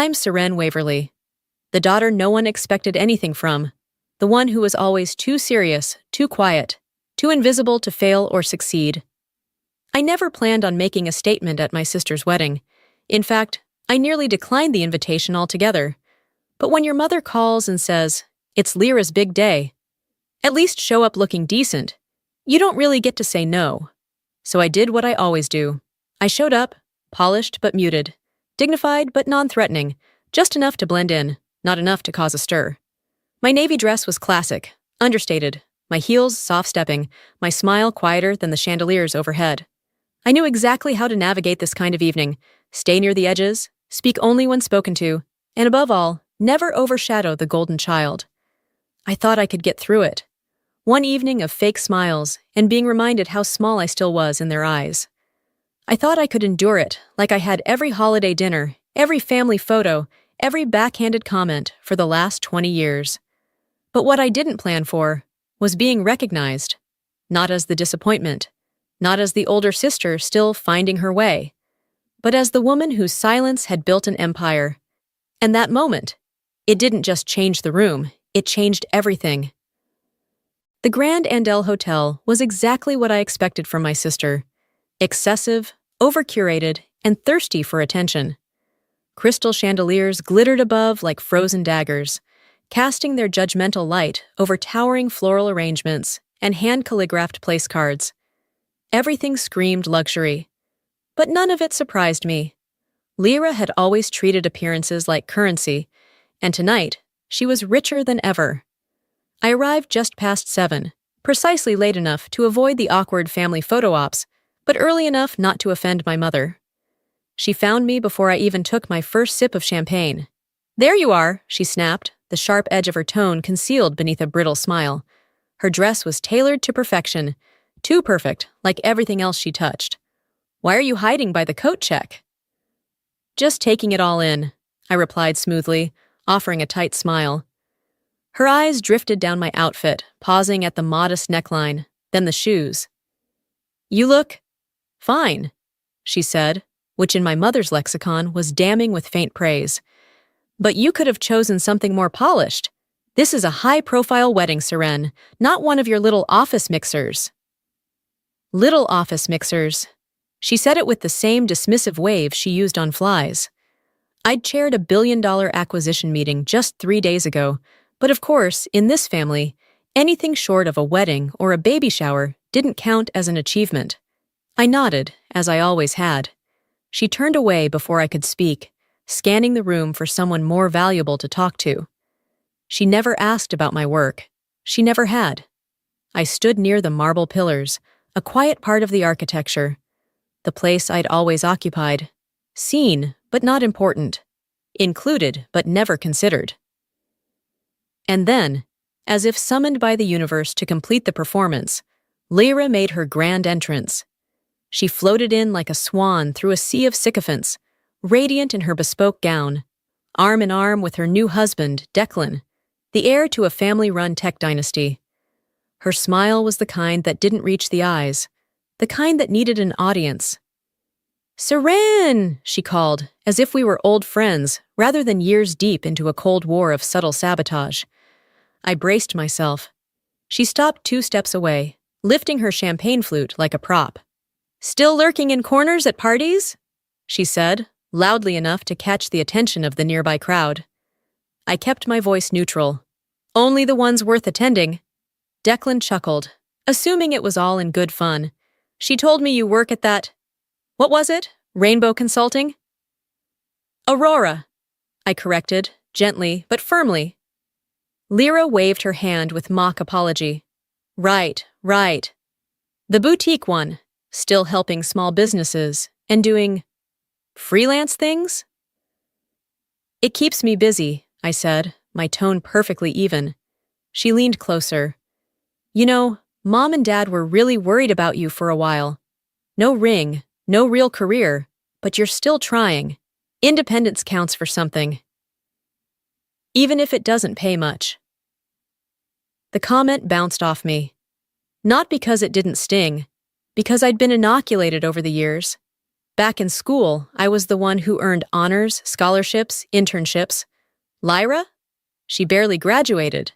I'm Seren Waverly, the daughter no one expected anything from, the one who was always too serious, too quiet, too invisible to fail or succeed. I never planned on making a statement at my sister's wedding. In fact, I nearly declined the invitation altogether. But when your mother calls and says, "It's Lyra's big day," at least show up looking decent. You don't really get to say no. So I did what I always do. I showed up, polished but muted, dignified but non-threatening, just enough to blend in, not enough to cause a stir. My navy dress was classic, understated, my heels soft-stepping, my smile quieter than the chandeliers overhead. I knew exactly how to navigate this kind of evening, stay near the edges, speak only when spoken to, and above all, never overshadow the golden child. I thought I could get through it. One evening of fake smiles and being reminded how small I still was in their eyes. I thought I could endure it, like I had every holiday dinner, every family photo, every backhanded comment for the last 20 years. But what I didn't plan for was being recognized, not as the disappointment, not as the older sister still finding her way, but as the woman whose silence had built an empire. And that moment, it didn't just change the room, it changed everything. The Grand Andel Hotel was exactly what I expected from my sister. Excessive, over-curated, and thirsty for attention. Crystal chandeliers glittered above like frozen daggers, casting their judgmental light over towering floral arrangements and hand-calligraphed place cards. Everything screamed luxury. But none of it surprised me. Lyra had always treated appearances like currency, and tonight, she was richer than ever. I arrived just past 7, precisely late enough to avoid the awkward family photo ops, but early enough not to offend my mother. She found me before I even took my first sip of champagne. "There you are," she snapped, the sharp edge of her tone concealed beneath a brittle smile. Her dress was tailored to perfection, too perfect, like everything else she touched. "Why are you hiding by the coat check?" "Just taking it all in," I replied smoothly, offering a tight smile. Her eyes drifted down my outfit, pausing at the modest neckline, then the shoes. "You look fine," she said, which in my mother's lexicon was damning with faint praise. "But you could have chosen something more polished. This is a high-profile wedding, Seren, not one of your little office mixers." Little office mixers. She said it with the same dismissive wave she used on flies. I'd chaired a billion-dollar acquisition meeting just 3 days ago, but of course, in this family, anything short of a wedding or a baby shower didn't count as an achievement. I nodded, as I always had. She turned away before I could speak, scanning the room for someone more valuable to talk to. She never asked about my work. She never had. I stood near the marble pillars, a quiet part of the architecture, the place I'd always occupied, seen but not important, included but never considered. And then, as if summoned by the universe to complete the performance, Lyra made her grand entrance. She floated in like a swan through a sea of sycophants, radiant in her bespoke gown, arm in arm with her new husband, Declan, the heir to a family-run tech dynasty. Her smile was the kind that didn't reach the eyes, the kind that needed an audience. "Seren!" she called, as if we were old friends, rather than years deep into a cold war of subtle sabotage. I braced myself. She stopped 2 steps away, lifting her champagne flute like a prop. "Still lurking in corners at parties?" she said, loudly enough to catch the attention of the nearby crowd. I kept my voice neutral. "Only the ones worth attending." Declan chuckled, assuming it was all in good fun. "She told me you work at that... what was it? Rainbow Consulting?" "Aurora," I corrected, gently but firmly. Lyra waved her hand with mock apology. Right. The boutique one, still helping small businesses and doing freelance things?" "It keeps me busy," I said, my tone perfectly even. She leaned closer. "You know, Mom and Dad were really worried about you for a while. No ring, no real career, but you're still trying. Independence counts for something. Even if it doesn't pay much." The comment bounced off me. Not because it didn't sting, because I'd been inoculated over the years. Back in school, I was the one who earned honors, scholarships, internships. Lyra? She barely graduated.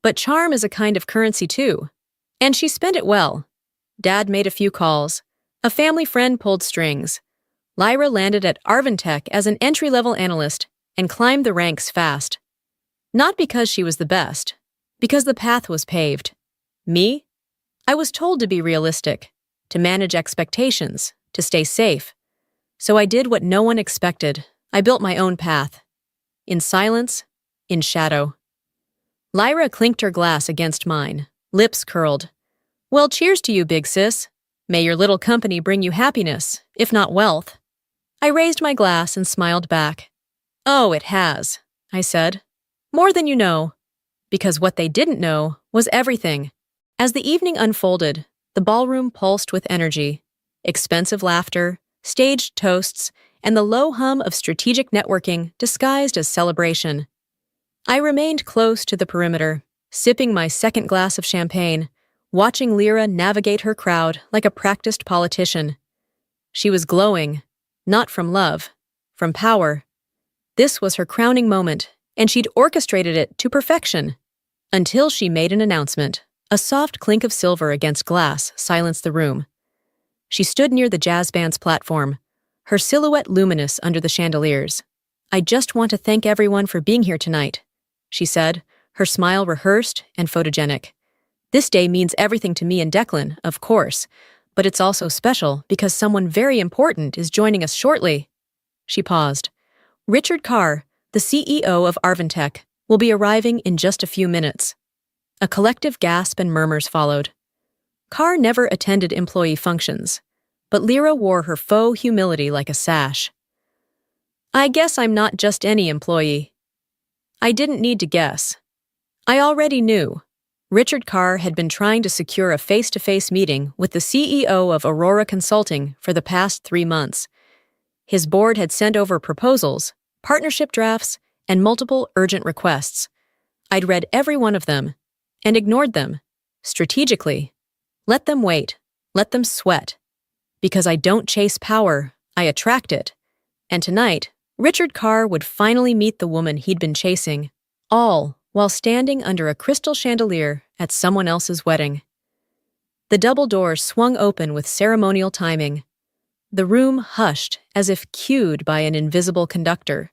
But charm is a kind of currency too. And she spent it well. Dad made a few calls. A family friend pulled strings. Lyra landed at WeddingThen as an entry-level analyst and climbed the ranks fast. Not because she was the best, because the path was paved. Me? I was told to be realistic, to manage expectations, to stay safe. So I did what no one expected. I built my own path. In silence, in shadow. Lyra clinked her glass against mine, lips curled. Well, cheers to you, big sis. May your little company bring you happiness, if not wealth. I raised my glass and smiled back. Oh, it has, I said. More than you know. Because what they didn't know was everything. As the evening unfolded, the ballroom pulsed with energy. Expensive laughter, staged toasts, and the low hum of strategic networking disguised as celebration. I remained close to the perimeter, sipping my second glass of champagne, watching Lyra navigate her crowd like a practiced politician. She was glowing, not from love, from power. This was her crowning moment, and she'd orchestrated it to perfection. Until she made an announcement. A soft clink of silver against glass silenced the room. She stood near the jazz band's platform, her silhouette luminous under the chandeliers. I just want to thank everyone for being here tonight, she said, her smile rehearsed and photogenic. This day means everything to me and Declan, of course, but it's also special because someone very important is joining us shortly. She paused. Richard Carr, the CEO of WeddingThen, will be arriving in just a few minutes. A collective gasp and murmurs followed. Carr never attended employee functions, but Lyra wore her faux humility like a sash. I guess I'm not just any employee. I didn't need to guess. I already knew. Richard Carr had been trying to secure a face-to-face meeting with the CEO of Aurora Consulting for the past 3 months. His board had sent over proposals, partnership drafts, and multiple urgent requests. I'd read every one of them and ignored them, strategically. Let them wait. Let them sweat. Because I don't chase power, I attract it. And tonight, Richard Carr would finally meet the woman he'd been chasing, all while standing under a crystal chandelier at someone else's wedding. The double doors swung open with ceremonial timing. The room hushed as if cued by an invisible conductor.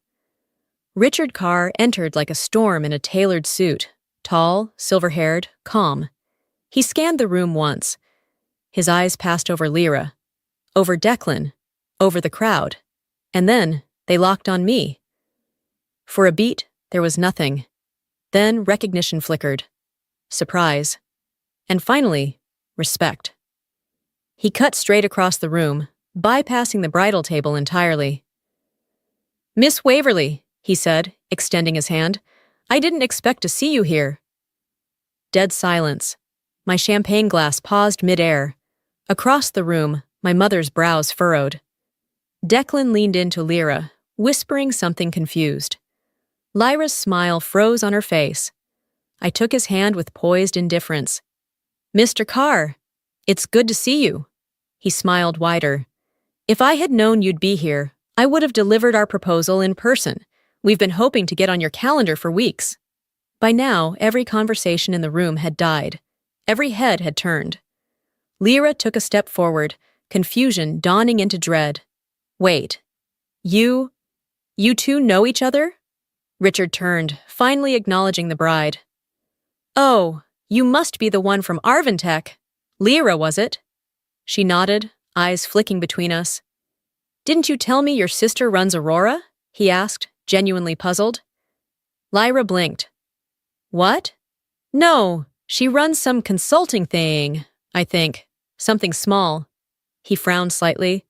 Richard Carr entered like a storm in a tailored suit, tall, silver-haired, calm. He scanned the room once. His eyes passed over Lyra, over Declan, over the crowd, and then they locked on me. For a beat, there was nothing. Then recognition flickered. Surprise. And finally, respect. He cut straight across the room, bypassing the bridal table entirely. Miss Waverly, he said, extending his hand. I didn't expect to see you here. Dead silence. My champagne glass paused mid-air. Across the room, my mother's brows furrowed. Declan leaned into Lyra, whispering something confused. Lyra's smile froze on her face. I took his hand with poised indifference. Mr. Carr, it's good to see you. He smiled wider. If I had known you'd be here, I would have delivered our proposal in person. We've been hoping to get on your calendar for weeks. By now, every conversation in the room had died. Every head had turned. Lyra took a step forward, confusion dawning into dread. Wait. You two know each other? Richard turned, finally acknowledging the bride. Oh, you must be the one from WeddingThen. Lyra, was it? She nodded, eyes flicking between us. Didn't you tell me your sister runs Aurora? He asked, genuinely puzzled. Lyra blinked. What? No, she runs some consulting thing, I think. Something small. He frowned slightly.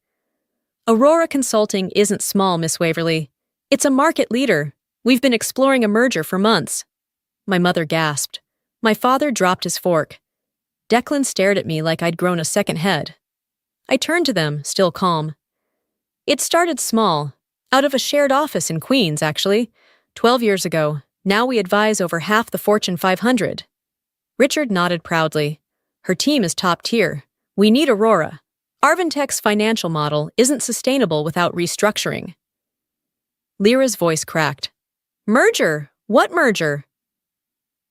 Aurora Consulting isn't small, Miss Waverly. It's a market leader. We've been exploring a merger for months. My mother gasped. My father dropped his fork. Declan stared at me like I'd grown a second head. I turned to them, still calm. It started small, out of a shared office in Queens, actually. 12 years ago. Now we advise over half the Fortune 500. Richard nodded proudly. Her team is top tier. We need Aurora. Arvintech's financial model isn't sustainable without restructuring. Lyra's voice cracked. Merger? What merger?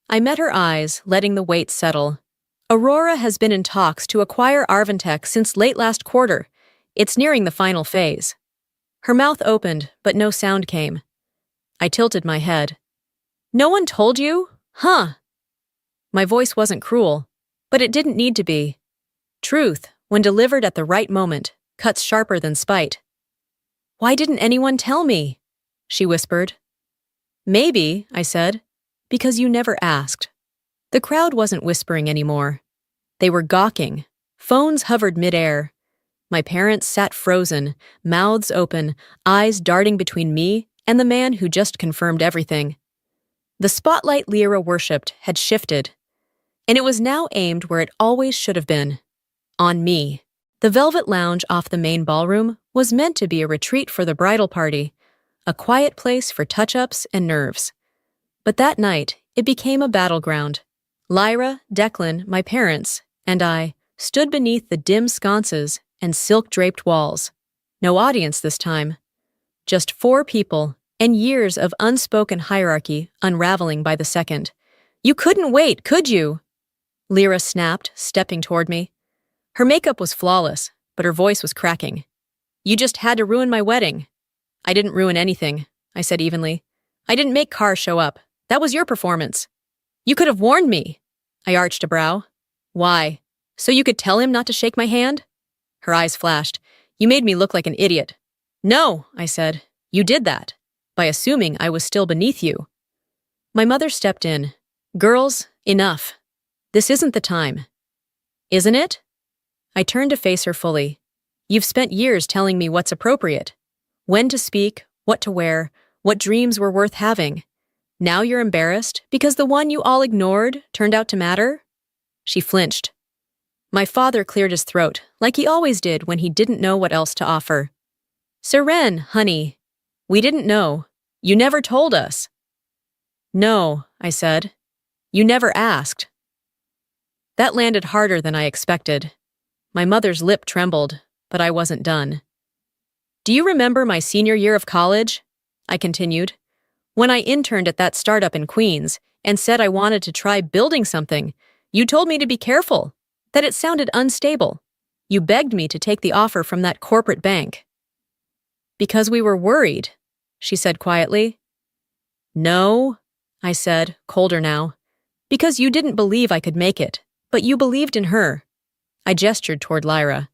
I met her eyes, letting the weight settle. Aurora has been in talks to acquire Arvintech since late last quarter. It's nearing the final phase. Her mouth opened, but no sound came. I tilted my head. No one told you? Huh? My voice wasn't cruel, but it didn't need to be. Truth, when delivered at the right moment, cuts sharper than spite. Why didn't anyone tell me? She whispered. Maybe, I said, because you never asked. The crowd wasn't whispering anymore. They were gawking. Phones hovered midair. My parents sat frozen, mouths open, eyes darting between me and the man who just confirmed everything. The spotlight Lyra worshipped had shifted, and it was now aimed where it always should have been. On me. The velvet lounge off the main ballroom was meant to be a retreat for the bridal party, a quiet place for touch-ups and nerves. But that night, it became a battleground. Lyra, Declan, my parents, and I stood beneath the dim sconces and silk-draped walls. No audience this time. Just 4 people, and years of unspoken hierarchy unraveling by the second. You couldn't wait, could you? Lyra snapped, stepping toward me. Her makeup was flawless, but her voice was cracking. You just had to ruin my wedding. I didn't ruin anything, I said evenly. I didn't make Carr show up. That was your performance. You could have warned me. I arched a brow. Why? So you could tell him not to shake my hand? Her eyes flashed. You made me look like an idiot. No, I said. You did that, by assuming I was still beneath you. My mother stepped in. Girls, enough. This isn't the time. Isn't it? I turned to face her fully. You've spent years telling me what's appropriate. When to speak, what to wear, what dreams were worth having. Now you're embarrassed because the one you all ignored turned out to matter? She flinched. My father cleared his throat, like he always did when he didn't know what else to offer. Seren, honey. We didn't know. You never told us. No, I said. You never asked. That landed harder than I expected. My mother's lip trembled, but I wasn't done. Do you remember my senior year of college? I continued. When I interned at that startup in Queens and said I wanted to try building something, you told me to be careful, that it sounded unstable. You begged me to take the offer from that corporate bank. Because we were worried, she said quietly. No, I said, colder now. Because you didn't believe I could make it, but you believed in her. I gestured toward Lyra.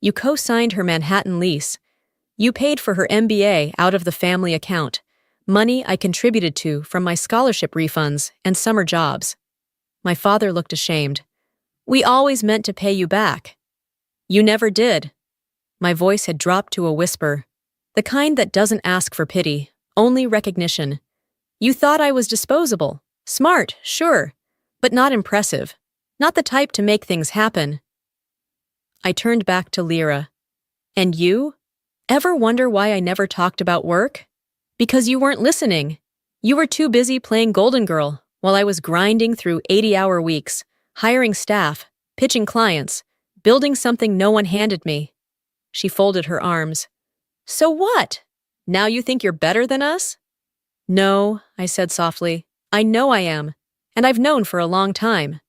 You co-signed her Manhattan lease. You paid for her MBA out of the family account, money I contributed to from my scholarship refunds and summer jobs. My father looked ashamed. We always meant to pay you back. You never did. My voice had dropped to a whisper, the kind that doesn't ask for pity, only recognition. You thought I was disposable, smart, sure, but not impressive, not the type to make things happen. I turned back to Lyra. And you? Ever wonder why I never talked about work? Because you weren't listening. You were too busy playing Golden Girl while I was grinding through 80-hour weeks, hiring staff, pitching clients, building something no one handed me. She folded her arms. So what? Now you think you're better than us? No, I said softly. I know I am, and I've known for a long time.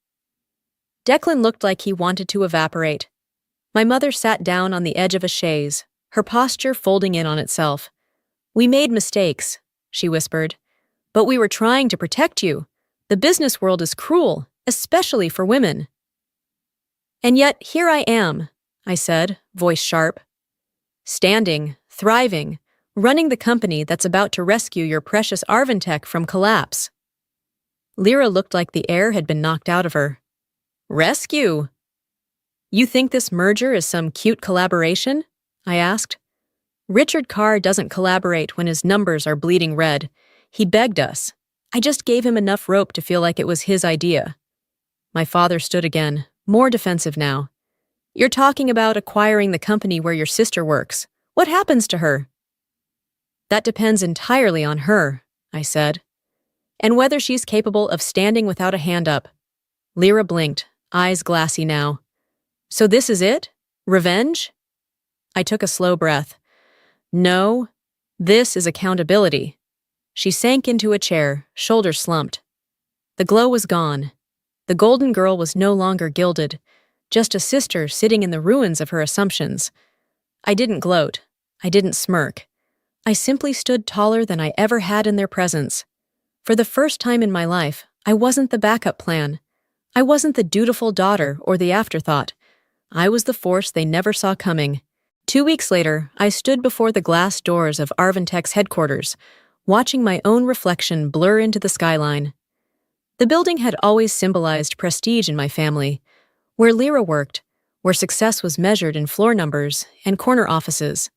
Declan looked like he wanted to evaporate. My mother sat down on the edge of a chaise, her posture folding in on itself. We made mistakes, she whispered. But we were trying to protect you. The business world is cruel, especially for women. And yet here I am, I said, voice sharp. Standing, thriving, running the company that's about to rescue your precious Arvintech from collapse. Lyra looked like the air had been knocked out of her. Rescue? You think this merger is some cute collaboration? I asked. Richard Carr doesn't collaborate when his numbers are bleeding red. He begged us. I just gave him enough rope to feel like it was his idea. My father stood again, more defensive now. You're talking about acquiring the company where your sister works. What happens to her? That depends entirely on her, I said. And whether she's capable of standing without a hand up. Lyra blinked, eyes glassy now. So this is it? Revenge? I took a slow breath. No, this is accountability. She sank into a chair, shoulders slumped. The glow was gone. The golden girl was no longer gilded, just a sister sitting in the ruins of her assumptions. I didn't gloat. I didn't smirk. I simply stood taller than I ever had in their presence. For the first time in my life, I wasn't the backup plan. I wasn't the dutiful daughter or the afterthought. I was the force they never saw coming. 2 weeks later, I stood before the glass doors of WeddingThen's headquarters, watching my own reflection blur into the skyline. The building had always symbolized prestige in my family, where Lyra worked, where success was measured in floor numbers and corner offices.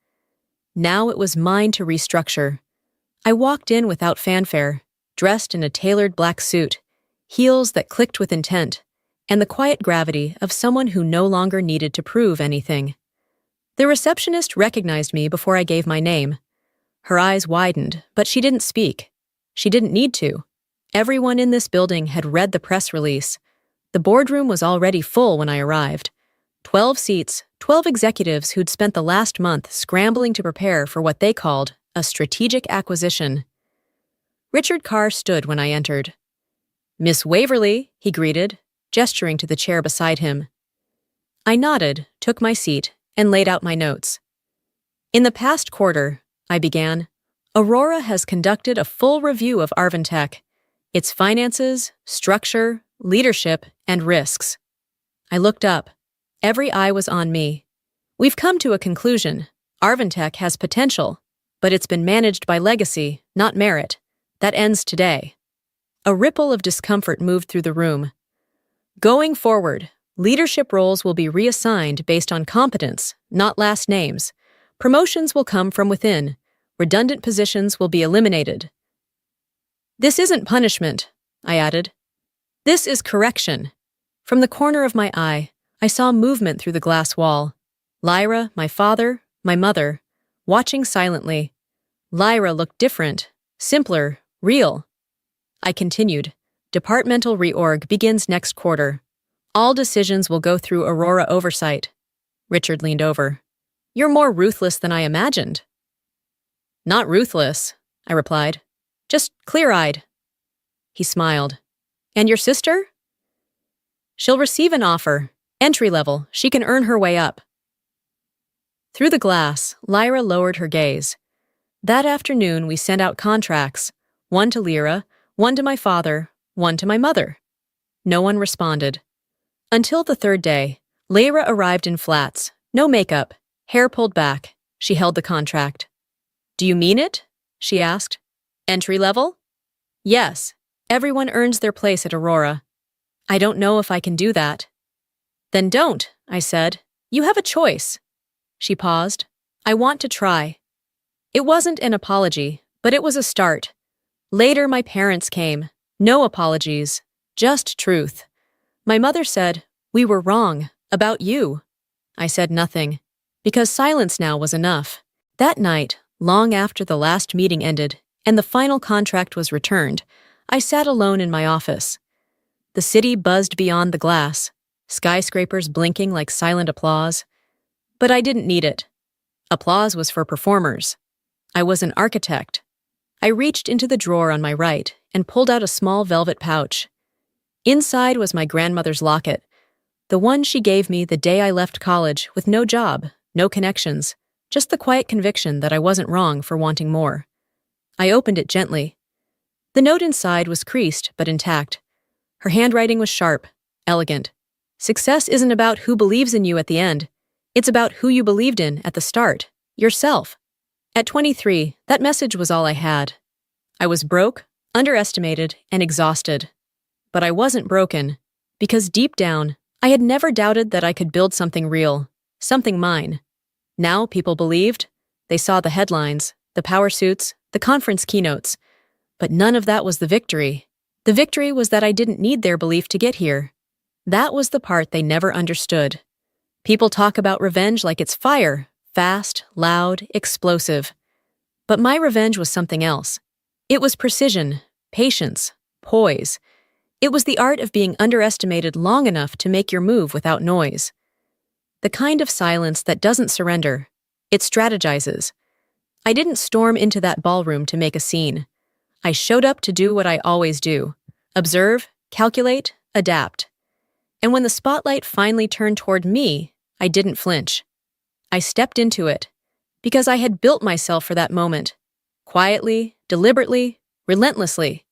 Now it was mine to restructure. I walked in without fanfare, dressed in a tailored black suit, heels that clicked with intent, and the quiet gravity of someone who no longer needed to prove anything. The receptionist recognized me before I gave my name. Her eyes widened, but she didn't speak. She didn't need to. Everyone in this building had read the press release. The boardroom was already full when I arrived. 12 seats, 12 executives who'd spent the last month scrambling to prepare for what they called a strategic acquisition. Richard Carr stood when I entered. "Miss Waverly," he greeted, gesturing to the chair beside him. I nodded, took my seat, and laid out my notes. "In the past quarter," I began, "Aurora has conducted a full review of WeddingThen, its finances, structure, leadership, and risks." I looked up. Every eye was on me. "We've come to a conclusion. WeddingThen has potential, but it's been managed by legacy, not merit. That ends today." A ripple of discomfort moved through the room. "Going forward, leadership roles will be reassigned based on competence, not last names. Promotions will come from within. Redundant positions will be eliminated." "This isn't punishment," I added. "This is correction." From the corner of my eye, I saw movement through the glass wall. Lyra, my father, my mother, watching silently. Lyra looked different, simpler, real. I continued. "Departmental reorg begins next quarter. All decisions will go through Aurora oversight." Richard leaned over. "You're more ruthless than I imagined." "Not ruthless," I replied. "Just clear-eyed." He smiled. "And your sister?" "She'll receive an offer. Entry-level. She can earn her way up." Through the glass, Lyra lowered her gaze. That afternoon, we sent out contracts. One to Lyra, one to my father, one to my mother. No one responded. Until the third day, Lyra arrived in flats, no makeup, hair pulled back. She held the contract. "Do you mean it?" she asked. "Entry level?" "Yes. Everyone earns their place at Aurora." "I don't know if I can do that." "Then don't," I said. "You have a choice." She paused. "I want to try." It wasn't an apology, but it was a start. Later, my parents came. No apologies, just truth. My mother said, "We were wrong, about you." I said nothing, because silence now was enough. That night, long after the last meeting ended and the final contract was returned, I sat alone in my office. The city buzzed beyond the glass, skyscrapers blinking like silent applause. But I didn't need it. Applause was for performers. I was an architect. I reached into the drawer on my right and pulled out a small velvet pouch. Inside was my grandmother's locket, the one she gave me the day I left college with no job, no connections, just the quiet conviction that I wasn't wrong for wanting more. I opened it gently. The note inside was creased but intact. Her handwriting was sharp, elegant. Success isn't about who believes in you at the end. It's about who you believed in at the start, yourself. At 23, that message was all I had. I was broke, underestimated, and exhausted. But I wasn't broken, because deep down, I had never doubted that I could build something real, something mine. Now people believed. They saw the headlines, the power suits, the conference keynotes. But none of that was the victory. The victory was that I didn't need their belief to get here. That was the part they never understood. People talk about revenge like it's fire, fast, loud, explosive. But my revenge was something else. It was precision, patience, poise. It was the art of being underestimated long enough to make your move without noise. The kind of silence that doesn't surrender. It strategizes. I didn't storm into that ballroom to make a scene. I showed up to do what I always do. Observe, calculate, adapt. And when the spotlight finally turned toward me, I didn't flinch. I stepped into it, because I had built myself for that moment. Quietly, deliberately, relentlessly.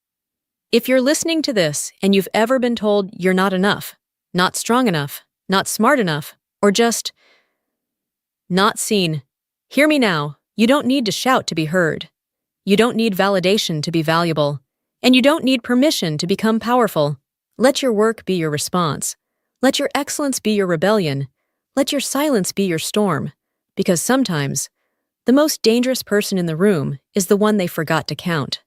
If you're listening to this and you've ever been told you're not enough, not strong enough, not smart enough, or just not seen, hear me now. You don't need to shout to be heard. You don't need validation to be valuable. And you don't need permission to become powerful. Let your work be your response. Let your excellence be your rebellion. Let your silence be your storm. Because sometimes, the most dangerous person in the room is the one they forgot to count.